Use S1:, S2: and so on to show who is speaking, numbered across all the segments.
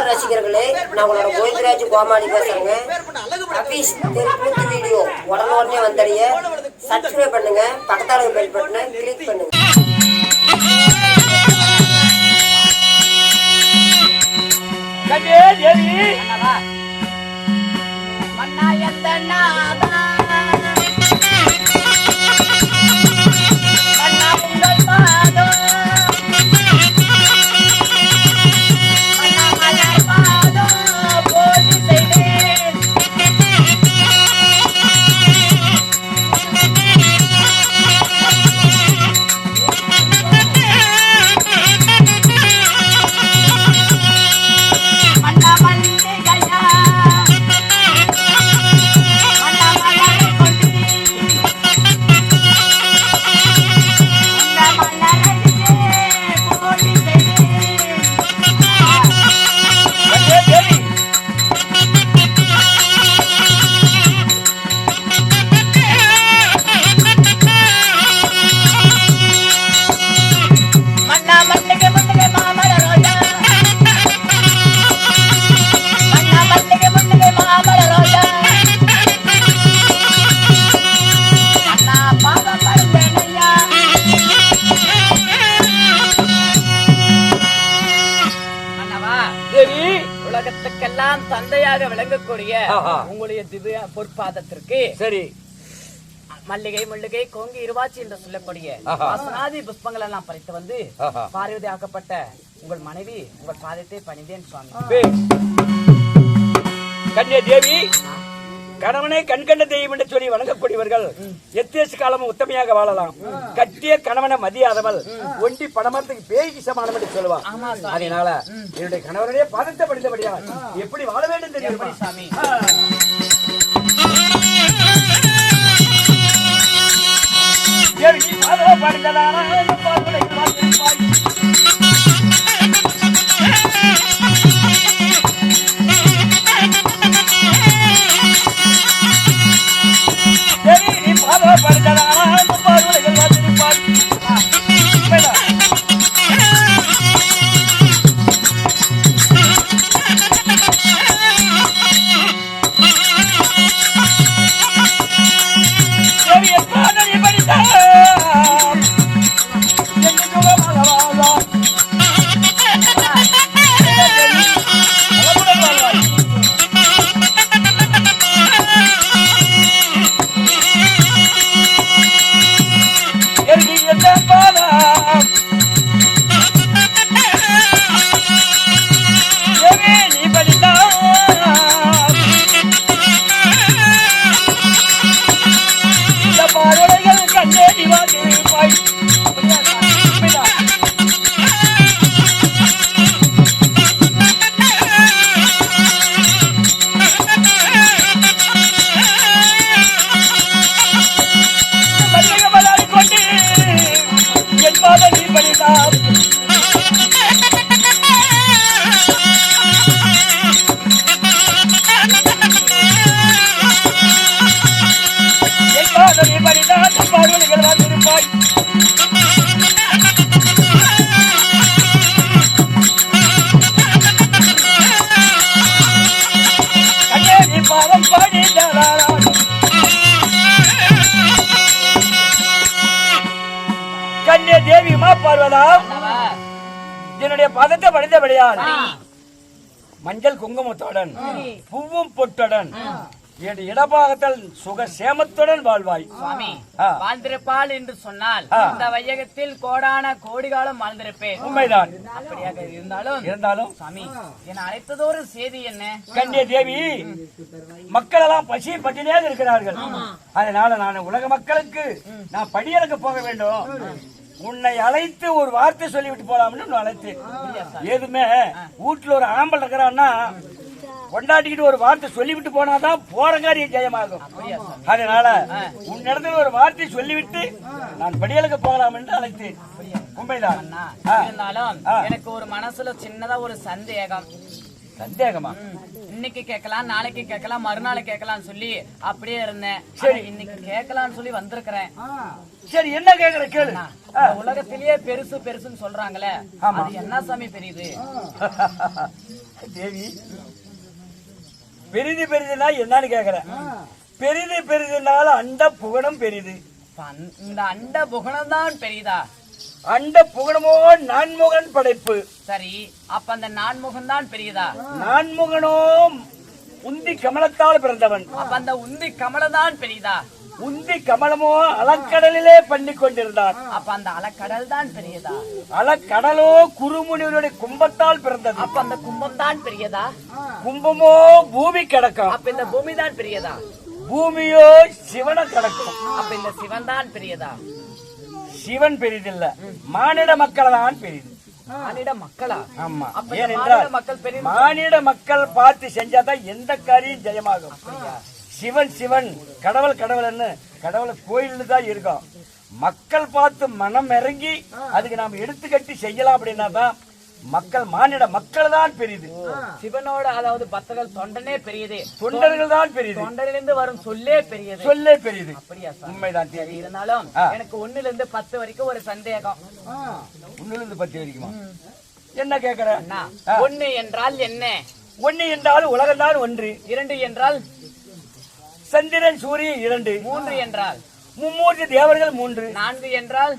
S1: ரசிகர்களே, நான் உங்களோட கோவிந்தராஜ் கோமாளி பேசுறேங்க. அபீஸ் தெருக்கூத்து வீடியோ உடனே வந்தடைய சப்ஸ்கிரைப் பண்ணுங்க, பக்கத்தால பெல் பட்டனை கிளிக் பண்ணுங்க.
S2: உலகத்துக்கெல்லாம் தந்தையாக விளங்கக்கூடிய உங்களுடைய திவ்ய பொற்பாதத்திற்கு சரி மல்லிகை முள்ளிகை கோங்கி இருவாச்சி என்று சொல்லக்கூடிய வாசனாதி புஷ்பங்கள் எல்லாம் பறித்து வந்து பார்வதி ஆக்கப்பட்ட உங்கள் மனைவி உங்கள் பாதத்தை பணிந்தேன் சுவாமி.
S3: கன்னியா தேவி, கணவனை கண்கண்ட தெய்வம் என்று சொல்லி வணங்கக்கூடியவர்கள் எத்தேச காலமும் உத்தமையாக வாழலாம். கட்டிய கணவனை மதியாதவள் ஒண்டி பணமரத்துக்கு பேய்க்கு சமானம் என்று சொல்லுவான். அதனால என்னுடைய கணவனுடைய பாதத்தை படித்தபடியா எப்படி வாழ வேண்டும் தெரியும் சாமி. கன்னியா தேவி மா பார்வதா, என்னுடைய பாதத்தை படைத்தபடியால் மஞ்சள் குங்குமத்துடன் பூவும் பொட்டுடன் இடபாகத்தில் சுகசேமத்துடன் வாழ்வாய்
S2: சுவாமி. வாழ்ந்திருப்பாள் என்று சொன்னால் இந்த வையகத்தில் கோடான கோடிகாலம் வாழ்ந்திருப்பேன்.
S3: உண்மைதான்.
S2: அப்படியாக இருந்தாலும் சுவாமி, என அழைத்ததோரு செய்தி என்ன?
S3: கன்னியா தேவி, மக்கள் எல்லாம் பசி பட்டினியாக இருக்கிறார்கள். அதனால நான் உலக மக்களுக்கு நான் படியலுக்கு போக வேண்டும். உன்னை அழைத்து ஒரு வார்த்தை சொல்லிவிட்டு போலாம்னு அழைத்தேன். எதுவுமே வீட்டுல ஒரு ஆம்பல் இருக்கிறான்னா கொண்டாடிக்கிட்டு ஒரு வார்த்தை சொல்லிவிட்டு போனாதான் போற காரியம் ஜெயமாகும். அதனால உன்னிடத்துல ஒரு வார்த்தை சொல்லிவிட்டு நான் படியலுக்கு போகலாம் என்று அழைத்தேன்.
S2: உண்மைதான். எனக்கு ஒரு மனசுல சின்னதா ஒரு சந்தேகம்.
S3: சந்தேகமா?
S2: இன்னைக்கு கேட்கலாம், நாளைக்கு கேட்கலாம், மறுநாள் கேட்கலாம் சொல்லி அப்படியே இருந்தேன். சரி, இன்னைக்கு கேட்கலாம்னு சொல்லி வந்திருக்கிறேன்.
S3: சரி, என்ன கேக்குற கேளு.
S2: உலகத்திலேயே பெருசு பெருசுன்னு சொல்றாங்களே, அது என்ன சாமி பெரியது?
S3: தேவி, பெரிது பெரிதுனா என்னன்னு கேக்குறேன். பெரிது பெரிதுனால அண்ட புகழும் பெரிது.
S2: இந்த அண்ட புகழம் தான் பெரியதா?
S3: அண்ட புகழமோ நான்முகன் படைப்பு.
S2: சரி, அப்ப அந்த நான்முகன் தான் பெரியதா?
S3: நான்முகனோ உந்தி கமலத்தால் பிறந்தவன்.
S2: அப்ப அந்த உந்தி கமலம் தான் பெரியதா?
S3: உந்தி கமலமோ அலக்கடலிலே பண்ணி கொண்டிருந்தான்.
S2: அப்ப அந்த அலக்கடல் தான் பெரியதா?
S3: அலக்கடலோ குருமுனிவருடைய கும்பத்தால் பிறந்தது.
S2: அப்ப அந்த கும்பம் தான் பெரியதா?
S3: கும்பமோ பூமி கிடக்கும்.
S2: அப்ப இந்த பூமி தான் பெரியதா?
S3: பூமியோ சிவனை கிடக்கும்.
S2: அப்ப இந்த சிவன் தான் பெரியதா?
S3: சிவன் பெரிதில்ல, மானிட மக்கள் தான் பெரிது.
S2: மானிட மக்களா?
S3: ஆமா.
S2: அப்ப இந்த
S3: ஏனென்றால்
S2: மானிட மக்கள் பெரிய
S3: மானிட மக்கள் பார்த்து செஞ்சாதான் எந்த காரியம் ஜெயமாகும். சிவன் சிவன், கடவுள் கடவுள்னு கடவுளை கோயில்னு தான் இருக்கும். மக்கள் பார்த்து மனம் இறங்கி அதுக்கு நாம எடுத்துக்கட்டி செய்யலாம் அப்படின்னா தான் மக்கள், மானிட மக்கள் தான் பெரிது.
S2: சிவனோட அதாவது பக்தர்கள் தொண்டனே பெரியதே,
S3: தொண்டர்கள் தான் பெரிது.
S2: தொண்டரிலிருந்து வரும் சொல்லே பெரியது.
S3: சொல்லே பெரிது.
S2: அப்படியா சார்?
S3: உண்மைதான்.
S2: சரி, இருந்தாலும் எனக்கு 1 லிருந்து 10 வரைக்கும் ஒரு சந்தேகம்.
S3: 1 லிருந்து 10 வரைக்குமா? என்ன கேக்குற?
S2: 1 என்றால் என்ன?
S3: 1 என்றால் உலகம்தான் 1.
S2: 2 என்றால்
S3: சந்திரன் சூரியன் 2.
S2: 3 என்றால்
S3: மும்மூர்த்தி தேவர்கள் 3.
S2: 4 என்றால்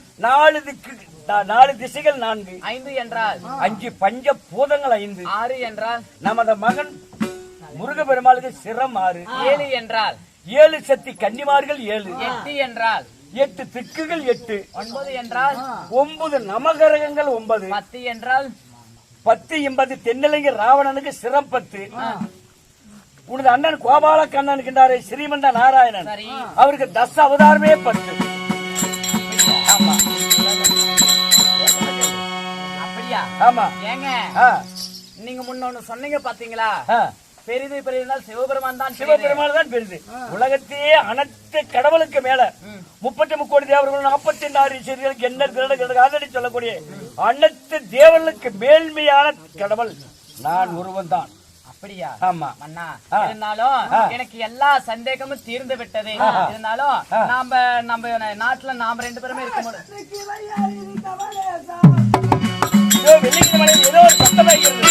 S3: 4 திசைகள் 4.
S2: 5 என்றால்
S3: 5 பஞ்ச பூதங்கள் 5.
S2: 6 என்றால்
S3: நமது மகன் முருகப்பெருமாளுக்கு சிரம் 6.
S2: 7 என்றால்
S3: 7 சக்தி கன்னிமார்கள் 7.
S2: 8 என்றால்
S3: 8 திக்குகள் 8.
S2: 9 என்றால்
S3: 9 நவகிரகங்கள் 9.
S2: 10 என்றால்
S3: 10 என்பது தென்னிலங்கை ராவணனுக்கு சிரம் 10. உனது அண்ணன் கோபால கண்ணன் இருக்கின்றாரே ஸ்ரீமந்த நாராயணன்,
S2: சரி,
S3: அவருக்கு 10 அவதாரமே 10. ஆமா.
S2: அப்படியா?
S3: ஆமா.
S2: ஏங்க நீங்க முன்னொன்னு சொன்னீங்க பாத்தீங்களா, பெரிது பெரிதுனால் சிவபெருமான் தான்.
S3: சிவபெருமான் தான் பெரிது. உலகத்தையே அனைத்து கடவுளுக்கு மேல 33 கோடி தேவர்கள் 44 ஈஸ்வரர்களுக்கு என்ன திருடங்களுக்கு ஆதரவு சொல்லக்கூடிய அனைத்து தேவர்களுக்கு மேல்மையான கடவுள் நான் ஒருவன் தான்.
S2: அப்படியா?
S3: ஆமா.
S2: அண்ணா, இருந்தாலும் எனக்கு எல்லா சந்தேகமும் தீர்ந்து விட்டது. இருந்தாலும் நம்ம நாட்டுல நாம 2 பேருமே இருக்கும்போது
S3: வெள்ளிக்கிழமை ஏதோ ஒரு சத்தம் வைக்கிறது.